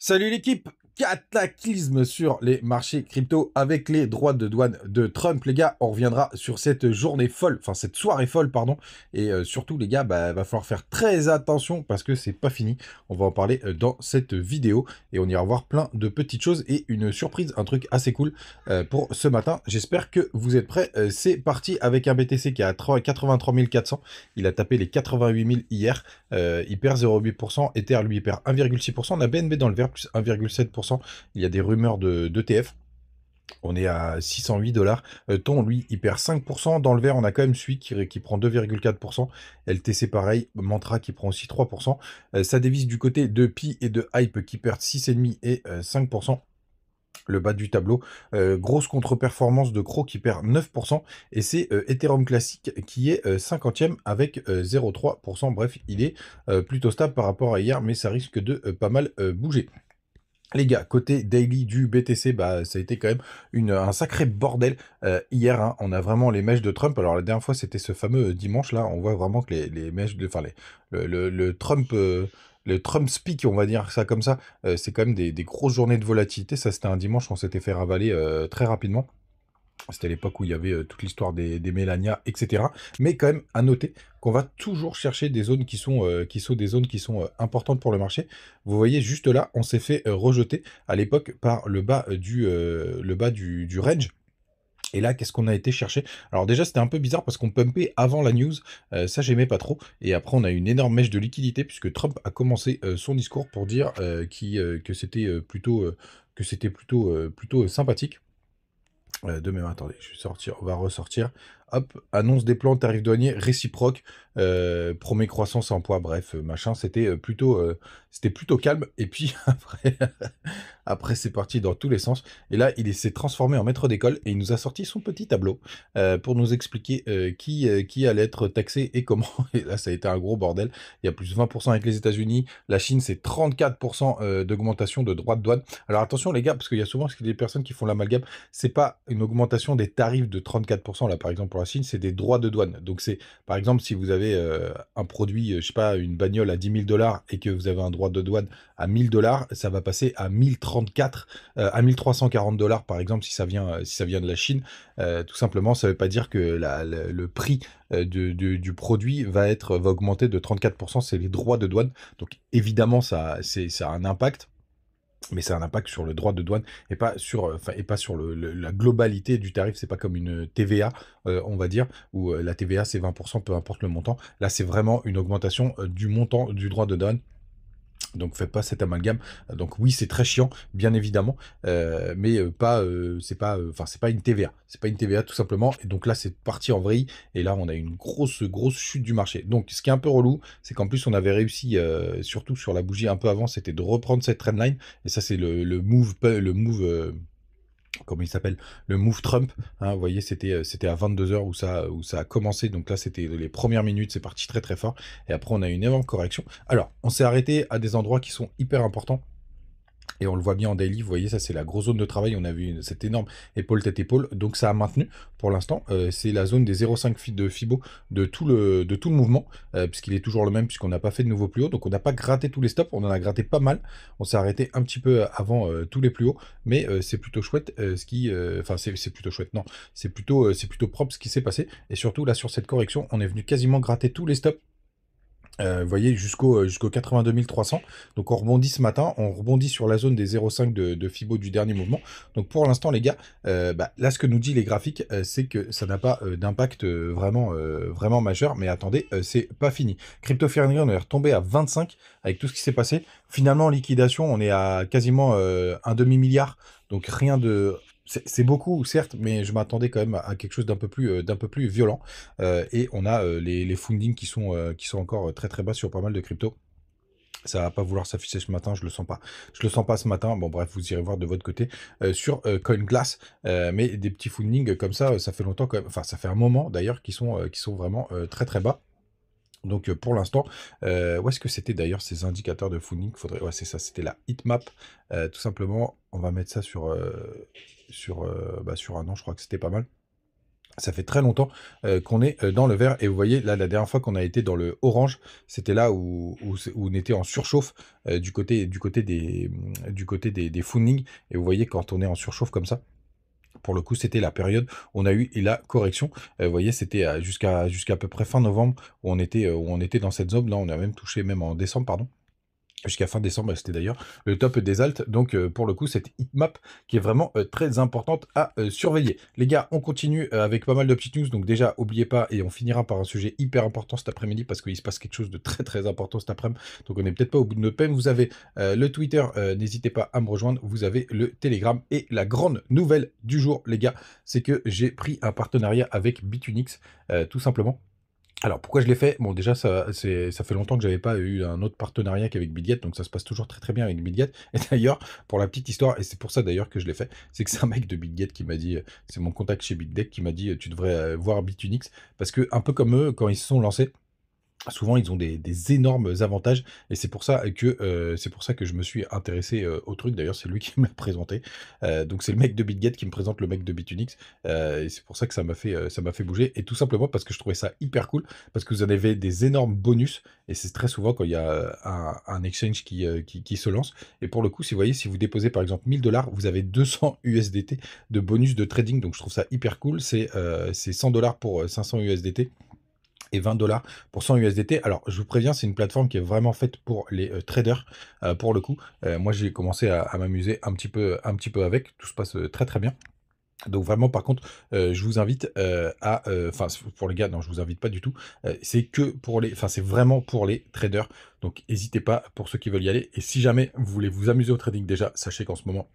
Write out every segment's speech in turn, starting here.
Salut l'équipe! Cataclysme sur les marchés crypto avec les droits de douane de Trump, les gars. On reviendra sur cette journée folle, enfin cette soirée folle, pardon. Et surtout, les gars, va falloir faire très attention parce que c'est pas fini. On va en parler dans cette vidéo et on ira voir plein de petites choses et une surprise, un truc assez cool pour ce matin. J'espère que vous êtes prêts. C'est parti avec un BTC qui est à 83 400. Il a tapé les 88 000 hier. Il perd 0,8%. Ether, lui, il perd 1,6%. On a BNB dans le vert, plus 1,7%. Il y a des rumeurs d'ETF. On est à 608 $. Ton, lui, il perd 5%. Dans le vert, on a quand même Sui qui prend 2,4%. LTC, pareil. Mantra qui prend aussi 3%. Ça dévisse du côté de Pi et de Hype qui perdent 6,5% et 5%. Le bas du tableau, grosse contre-performance de Crow qui perd 9%, et c'est Ethereum classique qui est 50e avec 0,3%. Bref, il est plutôt stable par rapport à hier, mais ça risque de pas mal bouger. Les gars, côté daily du BTC, ça a été quand même un sacré bordel hier. Hein. On a vraiment les mèches de Trump. Alors la dernière fois, c'était ce fameux dimanche là. On voit vraiment que les mèches de, enfin le Trump, le Trump speak, on va dire ça comme ça. C'est quand même des grosses journées de volatilité. Ça, c'était un dimanche, on s'était fait ravaler très rapidement. C'était à l'époque où il y avait toute l'histoire des Mélania, etc. Mais quand même, à noter qu'on va toujours chercher des zones qui sont des zones qui sont importantes pour le marché. Vous voyez, juste là, on s'est fait rejeter à l'époque par le bas du range. Et là, qu'est-ce qu'on a été chercher? Alors déjà, c'était un peu bizarre parce qu'on pumpait avant la news. Ça, j'aimais pas trop. Et après, on a eu une énorme mèche de liquidité puisque Trump a commencé son discours pour dire que c'était plutôt sympathique. De même, attendez, je vais sortir, on va ressortir. Hop, annonce des plans, tarifs douaniers réciproques, promet croissance en poids, bref, machin, c'était plutôt calme. Et puis après c'est parti dans tous les sens. Et là, il s'est transformé en maître d'école et il nous a sorti son petit tableau pour nous expliquer qui allait être taxé et comment. Et là, ça a été un gros bordel. Il y a plus de 20% avec les États-Unis. La Chine, c'est 34% d'augmentation de droits de douane. Alors attention les gars, parce qu'il y a souvent des personnes qui font l'amalgame. C'est pas une augmentation des tarifs de 34%, là, par exemple, pour la Chine, c'est des droits de douane. Donc, c'est, par exemple, si vous avez un produit, je sais pas, une bagnole à 10 000 $ et que vous avez un droit de douane à 1 000 $, ça va passer à 1034, à 1340 $, par exemple, si ça vient de la Chine. Tout simplement, ça veut pas dire que le prix du produit va augmenter de 34%, c'est les droits de douane. Donc, évidemment, ça a un impact. Mais c'est un impact sur le droit de douane et pas sur, la globalité du tarif. C'est pas comme une TVA, on va dire, où la TVA c'est 20%, peu importe le montant. Là, c'est vraiment une augmentation du montant du droit de douane. Donc faites pas cet amalgame. Donc oui, c'est très chiant, bien évidemment, mais c'est pas une TVA. C'est pas une TVA tout simplement. Et donc là, c'est parti en vrille. Et là, on a une grosse chute du marché. Donc ce qui est un peu relou, c'est qu'en plus on avait réussi, surtout sur la bougie un peu avant, c'était de reprendre cette trendline. Et ça, c'est le move, comment il s'appelle, le move Trump, hein, vous voyez, c'était à 22 h où ça a commencé, donc là c'était les premières minutes, c'est parti très très fort, et après on a eu une énorme correction. Alors, on s'est arrêté à des endroits qui sont hyper importants, et on le voit bien en daily, vous voyez, ça c'est la grosse zone de travail, on a vu cette énorme épaule tête épaule, donc ça a maintenu pour l'instant, c'est la zone des 0,5 de Fibo de tout le mouvement, puisqu'il est toujours le même, puisqu'on n'a pas fait de nouveau plus haut, donc on n'a pas gratté tous les stops, on en a gratté pas mal, on s'est arrêté un petit peu avant tous les plus hauts, mais c'est plutôt chouette, c'est plutôt chouette, non, c'est plutôt propre ce qui s'est passé, et surtout là sur cette correction, on est venu quasiment gratter tous les stops. Vous voyez, jusqu'au 82 300. Donc on rebondit ce matin, on rebondit sur la zone des 0,5 de Fibo du dernier mouvement. Donc pour l'instant les gars, là ce que nous dit les graphiques, c'est que ça n'a pas d'impact vraiment majeur. Mais attendez, c'est pas fini. Crypto Fear on est retombé à 25 avec tout ce qui s'est passé. Finalement en liquidation, on est à quasiment un demi-milliard. Donc rien de... C'est beaucoup, certes, mais je m'attendais quand même à quelque chose d'un peu plus violent. Et on a les fundings qui sont encore très très bas sur pas mal de cryptos. Ça va pas vouloir s'afficher ce matin, je le sens pas. Je le sens pas ce matin. Bon bref, vous irez voir de votre côté sur CoinGlass. Mais des petits fundings comme ça fait longtemps quand même. Enfin, ça fait un moment d'ailleurs qui sont vraiment très très bas. Donc pour l'instant, où est-ce que c'était d'ailleurs ces indicateurs de funding? Ouais, c'est ça, c'était la heatmap. Tout simplement, on va mettre ça sur un an, je crois que c'était pas mal. Ça fait très longtemps qu'on est dans le vert et vous voyez là la dernière fois qu'on a été dans le orange, c'était là où on était en surchauffe du côté des funding et vous voyez quand on est en surchauffe comme ça, pour le coup c'était la période où on a eu la correction. Vous voyez c'était jusqu'à à peu près fin novembre où on était dans cette zone là, on a même touché même en décembre pardon. Jusqu'à fin décembre, bah, c'était d'ailleurs le top des alts. Donc, pour le coup, cette heatmap qui est vraiment très importante à surveiller. Les gars, on continue avec pas mal de petites news. Donc déjà, n'oubliez pas, et on finira par un sujet hyper important cet après-midi parce qu'il se passe quelque chose de très très important cet après-midi. Donc, on n'est peut-être pas au bout de notre peine. Vous avez le Twitter, n'hésitez pas à me rejoindre. Vous avez le Telegram. Et la grande nouvelle du jour, les gars, c'est que j'ai pris un partenariat avec Bitunix, tout simplement. Alors pourquoi je l'ai fait? Bon déjà ça fait longtemps que j'avais pas eu un autre partenariat qu'avec BitGet, donc ça se passe toujours très très bien avec BitGet. Et d'ailleurs, pour la petite histoire, et c'est pour ça d'ailleurs que je l'ai fait, c'est que c'est un mec de BitGet qui m'a dit, c'est mon contact chez BitDeck qui m'a dit tu devrais voir Bitunix, parce que un peu comme eux, quand ils se sont lancés, souvent, ils ont des énormes avantages et c'est pour ça que je me suis intéressé au truc. D'ailleurs, c'est lui qui me l'a présenté. Donc, c'est le mec de BitGet qui me présente le mec de Bitunix. Et c'est pour ça que ça m'a fait bouger. Et tout simplement parce que je trouvais ça hyper cool. Parce que vous en avez des énormes bonus. Et c'est très souvent quand il y a un exchange qui se lance. Et pour le coup, si vous voyez, si vous déposez par exemple 1000 $, vous avez 200 USDT de bonus de trading. Donc, je trouve ça hyper cool. C'est 100 $ pour 500 USDT et 20 $ pour 100 USDT. Alors, je vous préviens, c'est une plateforme qui est vraiment faite pour les traders, pour le coup. Moi, j'ai commencé à m'amuser un petit peu avec. Tout se passe très très bien. Donc vraiment, par contre, je vous invite enfin, pour les gars, non, je vous invite pas du tout. C'est que pour les, enfin, c'est vraiment pour les traders. Donc, n'hésitez pas pour ceux qui veulent y aller. Et si jamais vous voulez vous amuser au trading déjà, sachez qu'en ce moment,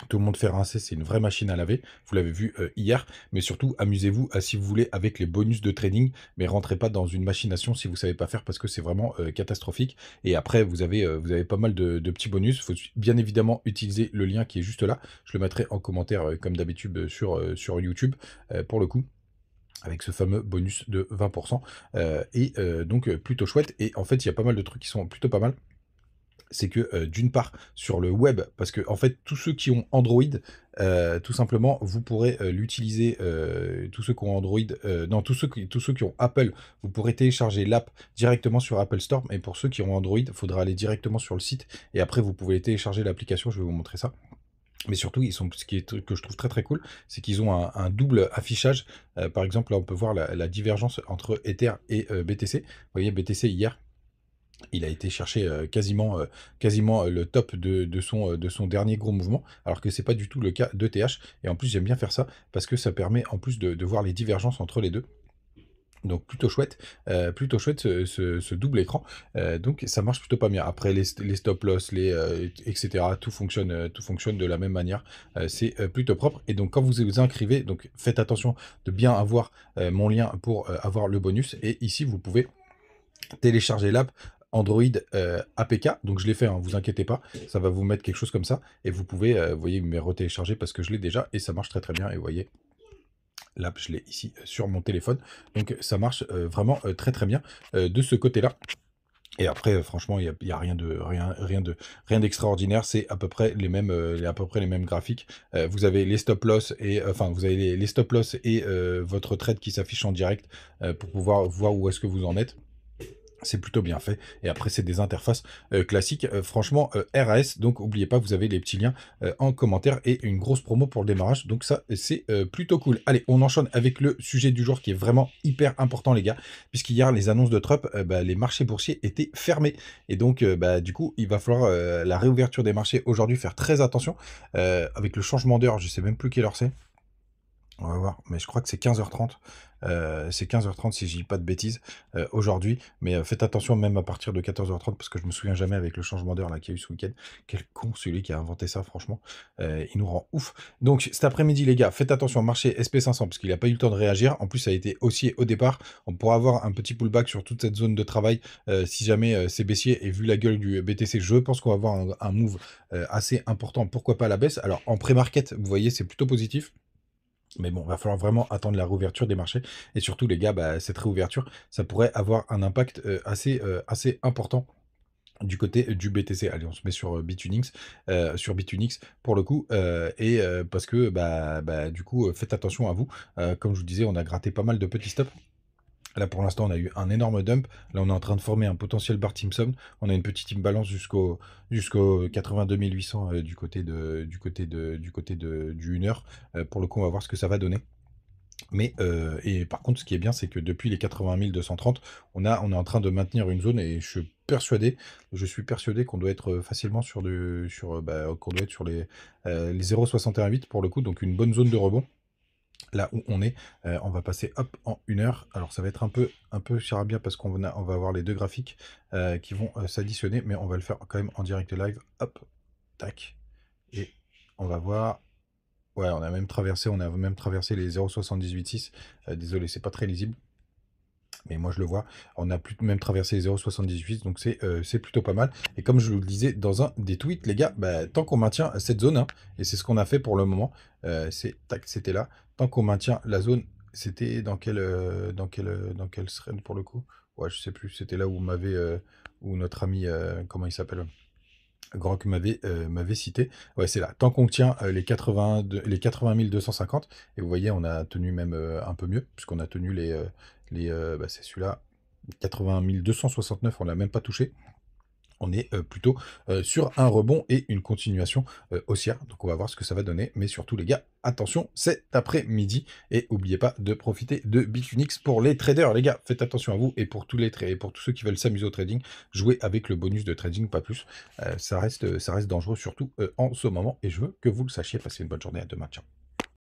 tout le monde fait rincer, c'est une vraie machine à laver. Vous l'avez vu hier, mais surtout amusez-vous si vous voulez avec les bonus de trading, mais rentrez pas dans une machination si vous savez pas faire parce que c'est vraiment catastrophique. Et après vous avez pas mal de petits bonus. Il faut bien évidemment utiliser le lien qui est juste là. Je le mettrai en commentaire comme d'habitude sur YouTube pour le coup avec ce fameux bonus de 20%. Donc plutôt chouette. Et en fait, il y a pas mal de trucs qui sont plutôt pas mal. C'est que d'une part sur le web, parce que en fait tous ceux qui ont Android, tout simplement vous pourrez l'utiliser, tous ceux qui ont Android, non tous ceux qui ont Apple, vous pourrez télécharger l'app directement sur Apple Store, mais pour ceux qui ont Android, il faudra aller directement sur le site et après vous pouvez télécharger l'application, je vais vous montrer ça. Mais surtout, ce qui est que je trouve très très cool, c'est qu'ils ont un double affichage. Par exemple, là on peut voir la divergence entre Ether et BTC. Vous voyez BTC hier, il a été chercher quasiment le top de son dernier gros mouvement, alors que c'est pas du tout le cas de TH. Et en plus, j'aime bien faire ça parce que ça permet en plus de voir les divergences entre les deux. Donc plutôt chouette ce double écran. Donc ça marche plutôt pas bien. Après les stop loss, etc. Tout fonctionne de la même manière. C'est plutôt propre. Et donc quand vous vous inscrivez, donc faites attention de bien avoir mon lien pour avoir le bonus. Et ici vous pouvez télécharger l'app Android APK, donc je l'ai fait, hein, vous inquiétez pas, ça va vous mettre quelque chose comme ça, et vous pouvez, vous voyez, me retélécharger parce que je l'ai déjà, et ça marche très très bien, et vous voyez, l'app, je l'ai ici sur mon téléphone, donc ça marche vraiment très très bien de ce côté-là. Et après, franchement, il y a rien d'extraordinaire. C'est à peu près les mêmes, graphiques. Vous avez les stop loss et enfin, vous avez les stop loss et votre trade qui s'affiche en direct pour pouvoir voir où est-ce que vous en êtes. C'est plutôt bien fait. Et après, c'est des interfaces classiques. Franchement, RAS, donc n'oubliez pas, vous avez les petits liens en commentaire et une grosse promo pour le démarrage. Donc ça, c'est plutôt cool. Allez, on enchaîne avec le sujet du jour qui est vraiment hyper important, les gars. Puisqu'hier, les annonces de Trump, les marchés boursiers étaient fermés. Et donc, du coup, il va falloir la réouverture des marchés aujourd'hui, faire très attention. Avec le changement d'heure, je sais même plus quelle heure c'est. On va voir, mais je crois que c'est 15h30. C'est 15h30 si je dis pas de bêtises aujourd'hui. Mais faites attention même à partir de 14h30 parce que je me souviens jamais avec le changement d'heure là qu'il y a eu ce week-end. Quel con celui qui a inventé ça, franchement. Il nous rend ouf. Donc cet après-midi, les gars, faites attention au marché SP500 parce qu'il n'a pas eu le temps de réagir. En plus, ça a été haussier au départ. On pourra avoir un petit pullback sur toute cette zone de travail si jamais c'est baissier. Et vu la gueule du BTC, je pense qu'on va avoir un move assez important. Pourquoi pas à la baisse? Alors en pré-market, vous voyez, c'est plutôt positif. Mais bon, il va falloir vraiment attendre la réouverture des marchés. Et surtout, les gars, cette réouverture, ça pourrait avoir un impact assez important du côté du BTC. Allez, on se met sur Bitunix, pour le coup, parce que du coup, faites attention à vous. Comme je vous disais, on a gratté pas mal de petits stops. Là, pour l'instant, on a eu un énorme dump. Là, on est en train de former un potentiel bar Simpson. On a une petite imbalance jusqu'au 82 800 du 1 heure. Pour le coup, on va voir ce que ça va donner. Mais et par contre, ce qui est bien, c'est que depuis les 80 230, on est en train de maintenir une zone et je suis persuadé qu'on doit être facilement qu'on doit être sur les 0,618 pour le coup, donc une bonne zone de rebond. Là où on est, on va passer hop en 1 heure. Alors ça va être un peu charabia parce on va avoir les deux graphiques qui vont s'additionner, mais on va le faire quand même en direct live. Hop, tac, et on va voir. Ouais, on a même traversé les 0,786. Désolé, c'est pas très lisible. Mais moi je le vois, on a même traversé les 0,78, donc c'est plutôt pas mal. Et comme je vous le disais dans un des tweets, les gars, tant qu'on maintient cette zone, hein, et c'est ce qu'on a fait pour le moment, c'était là, tant qu'on maintient la zone, c'était dans quel thread pour le coup? Ouais, je sais plus, c'était là où notre ami, comment il s'appelle? Grok m'avait cité. Ouais, c'est là. Tant qu'on tient les 80 250, et vous voyez, on a tenu même un peu mieux, puisqu'on a tenu c'est celui-là, 80 269, on l'a même pas touché. On est plutôt sur un rebond et une continuation haussière. Donc on va voir ce que ça va donner. Mais surtout les gars, attention, c'est après-midi. Et n'oubliez pas de profiter de Bitunix pour les traders. Les gars, faites attention à vous. Et pour pour tous ceux qui veulent s'amuser au trading, jouez avec le bonus de trading, pas plus. Ça reste dangereux, surtout en ce moment. Et je veux que vous le sachiez. Passez une bonne journée, à demain. Ciao.